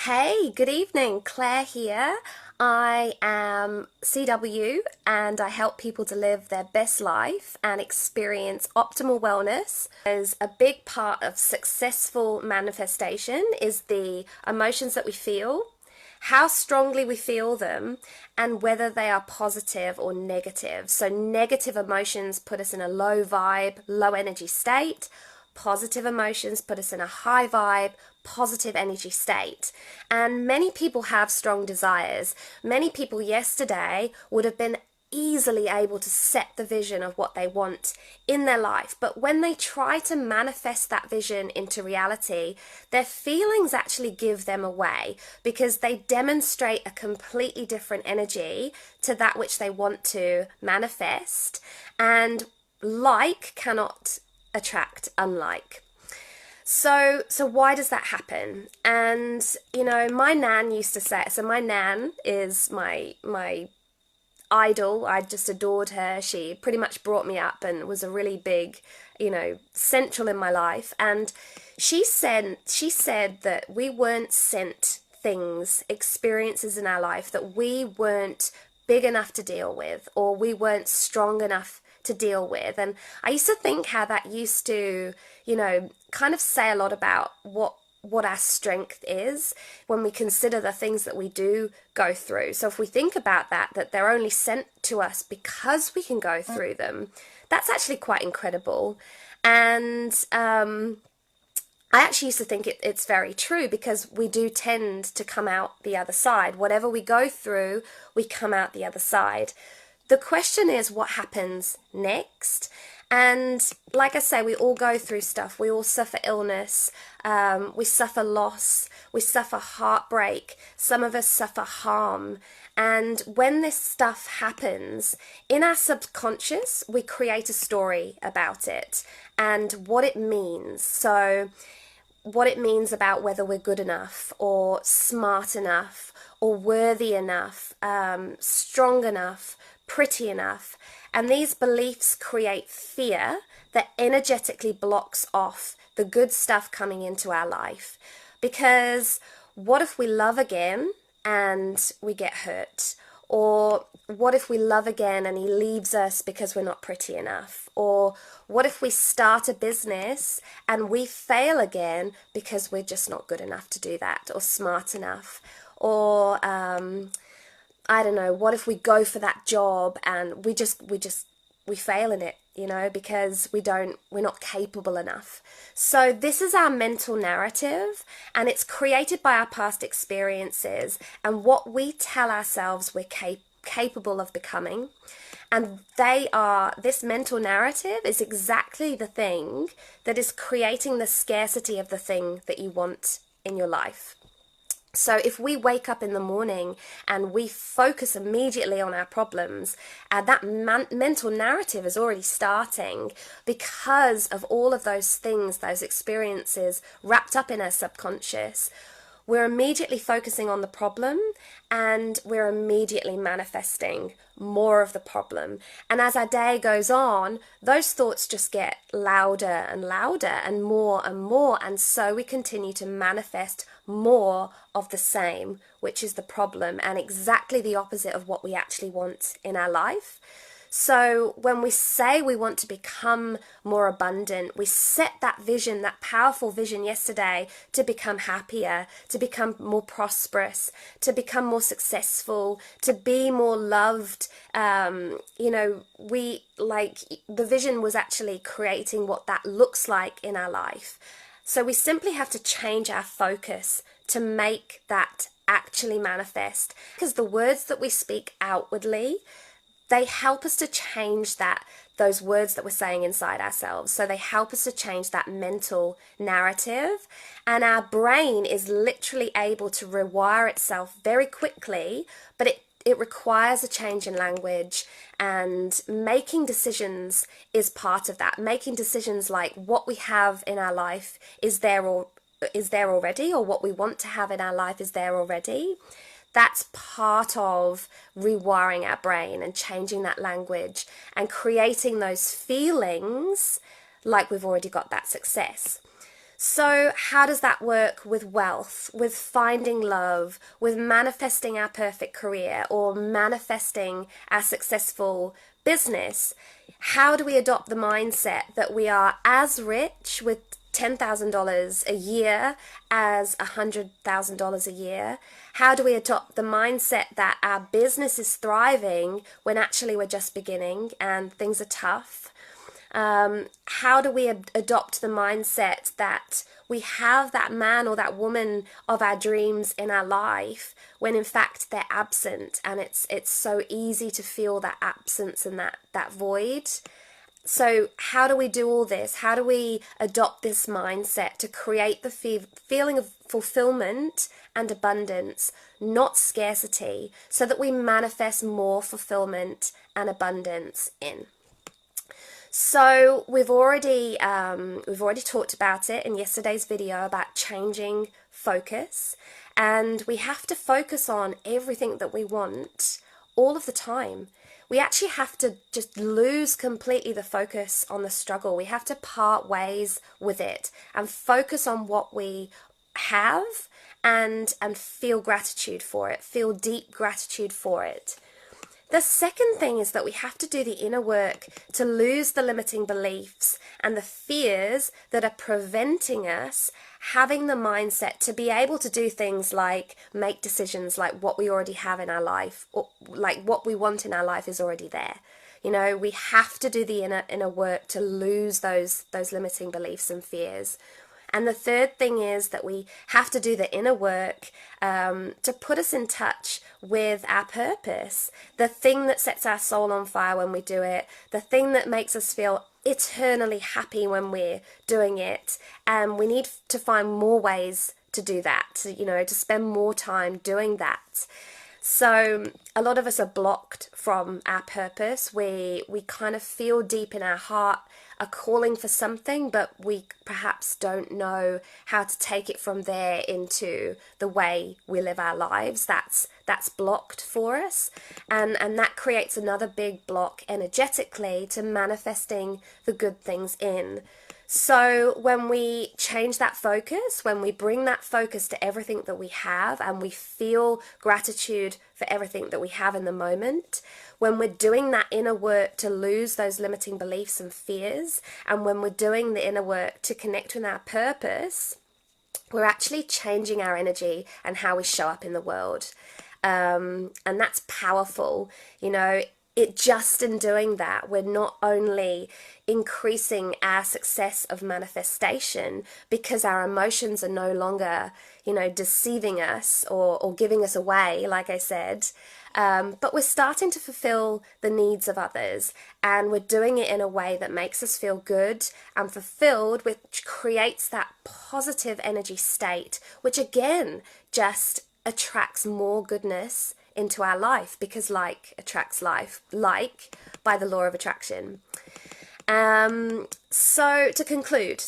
Hey, good evening. Claire here. I am CW and I help people to live their best life and experience optimal wellness. As a big part of successful manifestation is the emotions that we feel, how strongly we feel them, and whether they are positive or negative. So, negative emotions put us in a low vibe, low energy state. Positive emotions put us in a high vibe, positive energy state. And many people have strong desires. Many people yesterday would have been easily able to set the vision of what they want in their life. But when they try to manifest that vision into reality, their feelings actually give them away because they demonstrate a completely different energy to that which they want to manifest. And like cannot attract unlike. So why does that happen? And my nan used to say. So my nan is my idol. I just adored her. She pretty much brought me up and was a really big, central in my life. And she said that we weren't sent things, experiences in our life that we weren't big enough to deal with, or we weren't strong enough to deal with. And I used to think how that used to, kind of say a lot about what our strength is when we consider the things that we do go through. So if we think about that they're only sent to us because we can go through them, that's actually quite incredible. And I actually used to think it's very true because we do tend to come out the other side. Whatever we go through, we come out the other side. The question is what happens next? And like I say, we all go through stuff. We all suffer illness. We suffer loss. We suffer heartbreak. Some of us suffer harm. And when this stuff happens, in our subconscious, we create a story about it and what it means. So what it means about whether we're good enough or smart enough or worthy enough, strong enough, pretty enough. And these beliefs create fear that energetically blocks off the good stuff coming into our life. Because what if we love again and we get hurt? Or what if we love again and he leaves us because we're not pretty enough? Or what if we start a business and we fail again because we're just not good enough to do that or smart enough? Or I don't know, what if we go for that job and we fail in it, because we're not capable enough. So this is our mental narrative, and it's created by our past experiences and what we tell ourselves we're capable of becoming. And this mental narrative is exactly the thing that is creating the scarcity of the thing that you want in your life. So if we wake up in the morning and we focus immediately on our problems, that mental narrative is already starting because of all of those things, those experiences wrapped up in our subconscious. We're immediately focusing on the problem and we're immediately manifesting more of the problem. And as our day goes on, those thoughts just get louder and louder and more. And so we continue to manifest more of the same, which is the problem and exactly the opposite of what we actually want in our life. So when we say we want to become more abundant, we set that vision, that powerful vision yesterday to become happier, to become more prosperous, to become more successful, to be more loved. The vision was actually creating what that looks like in our life. So we simply have to change our focus to make that actually manifest, because the words that we speak outwardly, they help us to change those words that we're saying inside ourselves. So they help us to change that mental narrative. And our brain is literally able to rewire itself very quickly, but it requires a change in language, and making decisions is part of that. Making decisions like what we have in our life is there already, or what we want to have in our life is there already. That's part of rewiring our brain and changing that language and creating those feelings like we've already got that success. So, how does that work with wealth, with finding love, with manifesting our perfect career or manifesting our successful business? How do we adopt the mindset that we are as rich with $10,000 a year as $100,000 a year? How do we adopt the mindset that our business is thriving when actually we're just beginning and things are tough? How do we adopt the mindset that we have that man or that woman of our dreams in our life when in fact they're absent, and it's so easy to feel that absence and that void? So how do we do all this? How do we adopt this mindset to create the feeling of fulfillment and abundance, not scarcity, so that we manifest more fulfillment and abundance in? So we've already talked about it in yesterday's video about changing focus, and we have to focus on everything that we want all of the time. We actually have to just lose completely the focus on the struggle. We have to part ways with it and focus on what we have and feel gratitude for it, feel deep gratitude for it. The second thing is that we have to do the inner work to lose the limiting beliefs and the fears that are preventing us having the mindset to be able to do things like make decisions like what we already have in our life, or like what we want in our life is already there. You know, we have to do the inner work to lose those limiting beliefs and fears. And the third thing is that we have to do the inner work to put us in touch with our purpose, the thing that sets our soul on fire when we do it, the thing that makes us feel eternally happy when we're doing it. And we need to find more ways to do that, to spend more time doing that. So a lot of us are blocked from our purpose. We kind of feel deep in our heart a calling for something, but we perhaps don't know how to take it from there into the way we live our lives. That's blocked for us, and that creates another big block energetically to manifesting the good things in. So when we change that focus, when we bring that focus to everything that we have and we feel gratitude for everything that we have in the moment, when we're doing that inner work to lose those limiting beliefs and fears, and when we're doing the inner work to connect with our purpose, we're actually changing our energy and how we show up in the world. And that's powerful. Just in doing that, we're not only increasing our success of manifestation because our emotions are no longer, deceiving us or giving us away, like I said, but we're starting to fulfill the needs of others, and we're doing it in a way that makes us feel good and fulfilled, which creates that positive energy state, which again just attracts more goodness into our life, because like attracts like by the law of attraction. So to conclude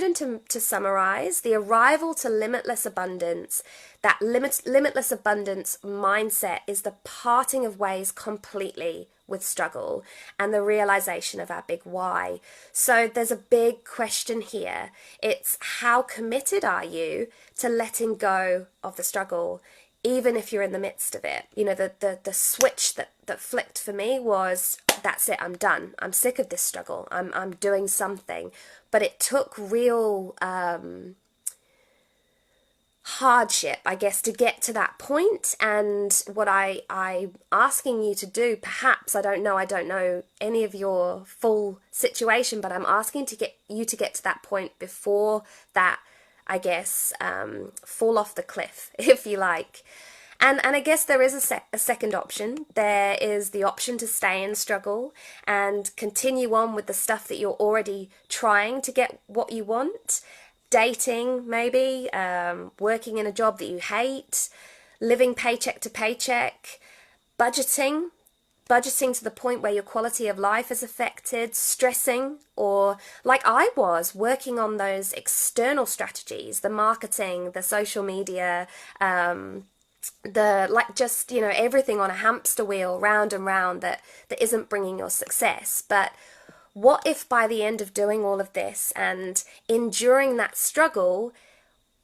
and to summarize, the arrival to limitless abundance, that limitless abundance mindset is the parting of ways completely with struggle and the realization of our big why. So there's a big question here. It's how committed are you to letting go of the struggle, even if you're in the midst of it? The switch that flicked for me was, that's it, I'm done. I'm sick of this struggle. I'm doing something. But it took real hardship, I guess, to get to that point. And what I'm asking you to do, perhaps, I don't know any of your full situation, but I'm asking you to get to that point before that, I guess, fall off the cliff, if you like. And I guess there is a second option. There is the option to stay and struggle and continue on with the stuff that you're already trying to get what you want. Dating, maybe, working in a job that you hate, living paycheck to paycheck, budgeting to the point where your quality of life is affected, stressing, or like I was, working on those external strategies, the marketing, the social media, everything on a hamster wheel, round and round, that isn't bringing your success. But What if by the end of doing all of this and enduring that struggle,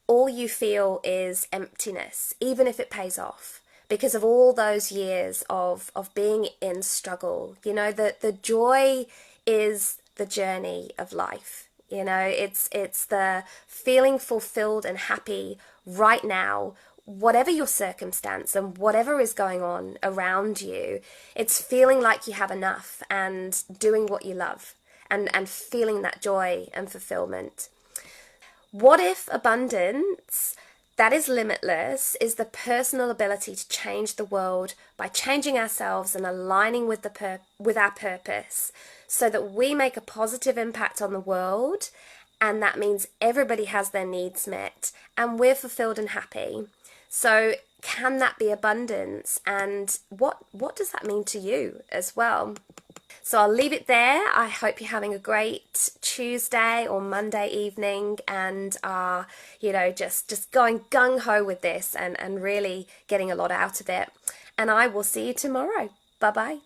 all you feel is emptiness, even if it pays off, because of all those years of being in struggle? You know, the joy is the journey of life. You know, it's the feeling fulfilled and happy right now, whatever your circumstance and whatever is going on around you. It's feeling like you have enough and doing what you love, and feeling that joy and fulfillment. What if abundance that is limitless is the personal ability to change the world by changing ourselves and aligning with with our purpose, so that we make a positive impact on the world, and that means everybody has their needs met and we're fulfilled and happy. So can that be abundance, and what does that mean to you as well? So I'll leave it there. I hope you're having a great Tuesday or Monday evening, and just going gung-ho with this, and really getting a lot out of it. And I will see you tomorrow. Bye-bye.